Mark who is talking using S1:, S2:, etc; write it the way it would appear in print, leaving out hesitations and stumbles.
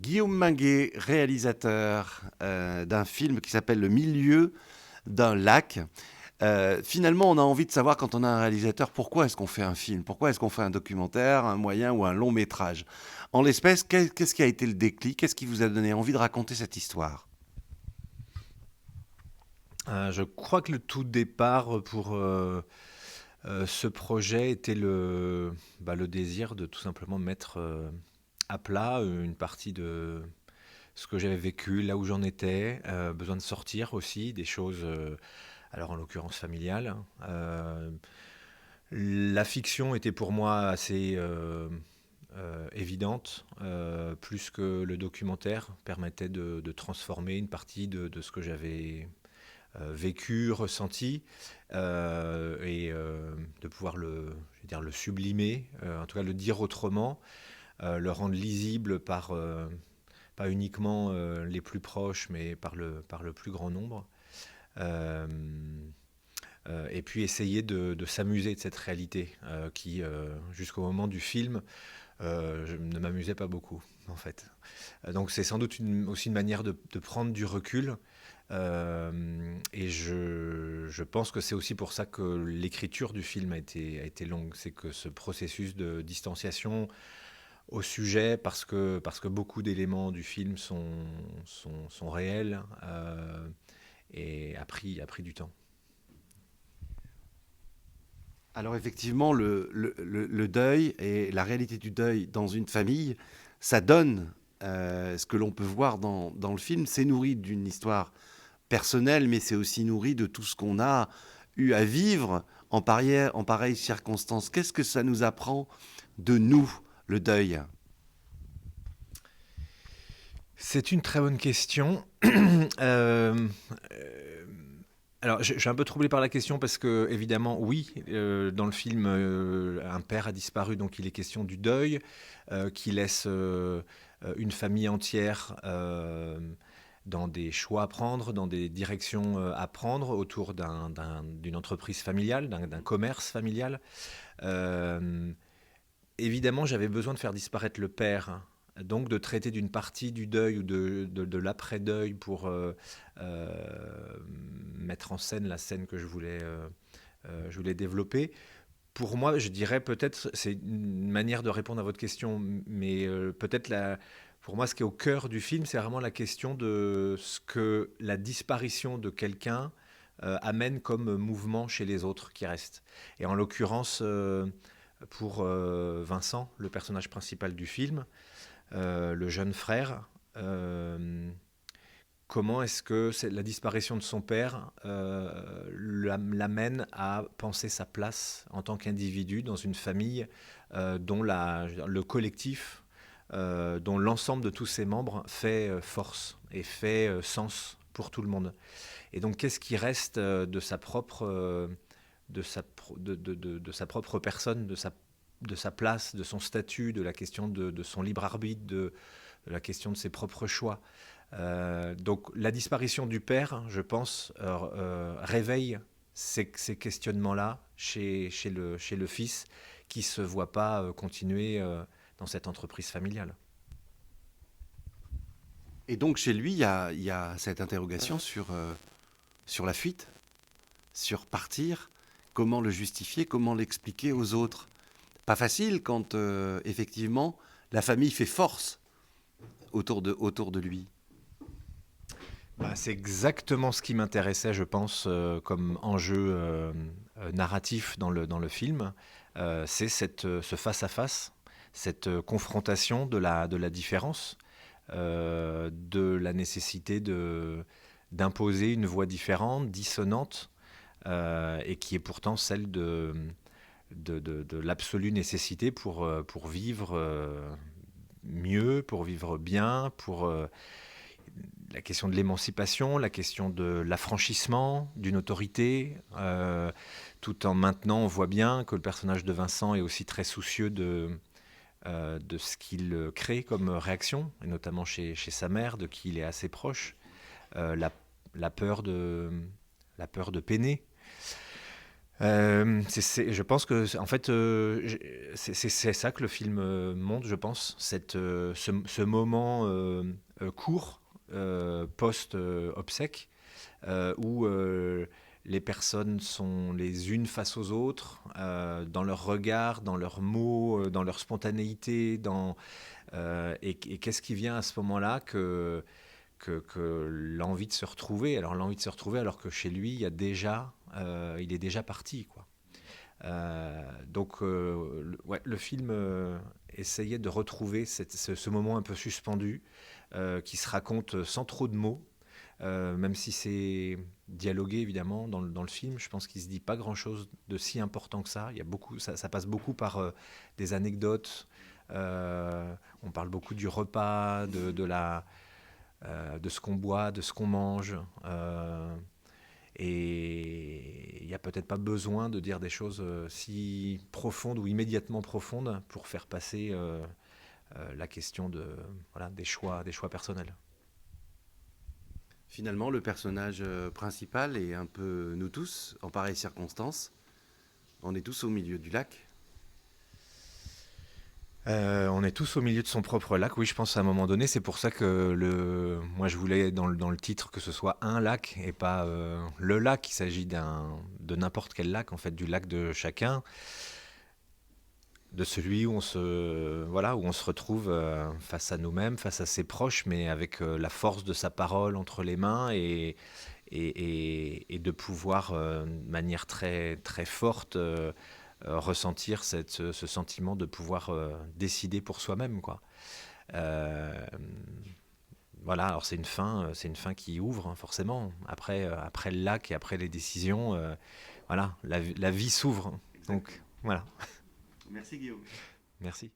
S1: Guillaume Minguet, réalisateur d'un film qui s'appelle Le milieu d'un lac. Finalement, on a envie de savoir quand on a un réalisateur pourquoi est-ce qu'on fait un film, pourquoi est-ce qu'on fait un documentaire, un moyen ou un long métrage. En l'espèce, qu'est-ce qui a été le déclic? Qu'est-ce qui vous a donné envie de raconter cette histoire?
S2: Je crois que le tout départ pour ce projet était le désir de tout simplement mettre à plat une partie de ce que j'avais vécu, là où j'en étais, besoin de sortir aussi des choses, alors en l'occurrence familiales, hein. La fiction était pour moi assez évidente, plus que le documentaire permettait de transformer une partie de ce que j'avais vécu, ressenti, et de pouvoir je vais dire, le sublimer, en tout cas le dire autrement, le rendre lisible par pas uniquement les plus proches, mais par le plus grand nombre. Euh, et puis essayer de s'amuser de cette réalité qui, jusqu'au moment du film, ne m'amusait pas beaucoup, en fait. Donc c'est sans doute aussi une manière de prendre du recul. Et je pense que c'est aussi pour ça que l'écriture du film a été longue. C'est que ce processus de distanciation au sujet, parce que beaucoup d'éléments du film sont réels, et a pris du temps.
S1: Alors effectivement, le deuil et la réalité du deuil dans une famille, ça donne ce que l'on peut voir dans le film. C'est nourri d'une histoire personnelle, mais c'est aussi nourri de tout ce qu'on a eu à vivre en pareilles circonstances. Qu'est-ce que ça nous apprend de nous, le deuil?
S2: C'est une très bonne question. Euh, euh, alors, je suis un peu troublé par la question parce que, évidemment, oui, dans le film, un père a disparu, donc il est question du deuil, qui laisse une famille entière dans des choix à prendre, dans des directions à prendre autour d'une entreprise familiale, d'un commerce familial. Euh, Évidemment, j'avais besoin de faire disparaître le père, hein. Donc de traiter d'une partie du deuil ou de l'après-deuil pour euh, mettre en scène la scène que je voulais développer. Pour moi, je dirais peut-être, c'est une manière de répondre à votre question, mais peut-être pour moi, ce qui est au cœur du film, c'est vraiment la question de ce que la disparition de quelqu'un amène comme mouvement chez les autres qui restent. Et en l'occurrence, pour Vincent, le personnage principal du film, le jeune frère, comment est-ce que la disparition de son père l'amène à penser sa place en tant qu'individu dans une famille dont le collectif, dont l'ensemble de tous ses membres fait force et fait sens pour tout le monde. Et donc, qu'est-ce qui reste de sa propre personne, de sa place, de son statut, de la question de son libre arbitre, de la question de ses propres choix. Donc la disparition du père, je pense, réveille ces questionnements-là chez le fils qui ne se voit pas continuer dans cette entreprise familiale.
S1: Et donc chez lui, il y a cette interrogation sur la fuite, sur partir, comment le justifier, comment l'expliquer aux autres. Pas facile quand effectivement la famille fait force autour de lui.
S2: Bah, c'est exactement ce qui m'intéressait, je pense, comme enjeu narratif dans le film. C'est ce face-à-face, cette confrontation de la différence, de la nécessité d'imposer une voix différente, dissonante, et qui est pourtant celle de l'absolue nécessité pour vivre mieux, pour vivre bien, pour la question de l'émancipation, la question de l'affranchissement d'une autorité, tout en maintenant, on voit bien que le personnage de Vincent est aussi très soucieux de ce qu'il crée comme réaction, et notamment chez sa mère, de qui il est assez proche, euh, la, la peur de peiner. Je pense que, en fait, c'est ça que le film montre, je pense, ce moment court, post-obsèque, où les personnes sont les unes face aux autres, dans leur regard, dans leurs mots, dans leur spontanéité, et qu'est-ce qui vient à ce moment-là que l'envie de se retrouver. Alors l'envie de se retrouver alors que chez lui, il est déjà parti, quoi. Ouais, le film essayait de retrouver ce moment un peu suspendu qui se raconte sans trop de mots, même si c'est dialogué évidemment dans le film. Je pense qu'il se dit pas grand-chose de si important que ça. Il y a beaucoup, ça passe beaucoup par des anecdotes. On parle beaucoup du repas, de ce qu'on boit, de ce qu'on mange. Et il n'y a peut-être pas besoin de dire des choses si profondes ou immédiatement profondes pour faire passer la question voilà, des choix personnels.
S1: Finalement, le personnage principal est un peu nous tous, en pareille circonstance. On est tous au milieu du lac.
S2: On est tous au milieu de son propre lac, oui, je pense à un moment donné. C'est pour ça que moi, je voulais dans le titre que ce soit un lac et pas le lac. Il s'agit de n'importe quel lac, en fait, du lac de chacun, de celui voilà, où on se retrouve face à nous-mêmes, face à ses proches, mais avec la force de sa parole entre les mains et de pouvoir, de manière très, très forte, ressentir ce sentiment de pouvoir décider pour soi-même, quoi. Euh, voilà, alors c'est une fin qui ouvre, hein, forcément. Après le lac et après les décisions, voilà, la vie s'ouvre.
S1: Exact.
S2: Donc voilà,
S1: Merci Guillaume.
S2: merci.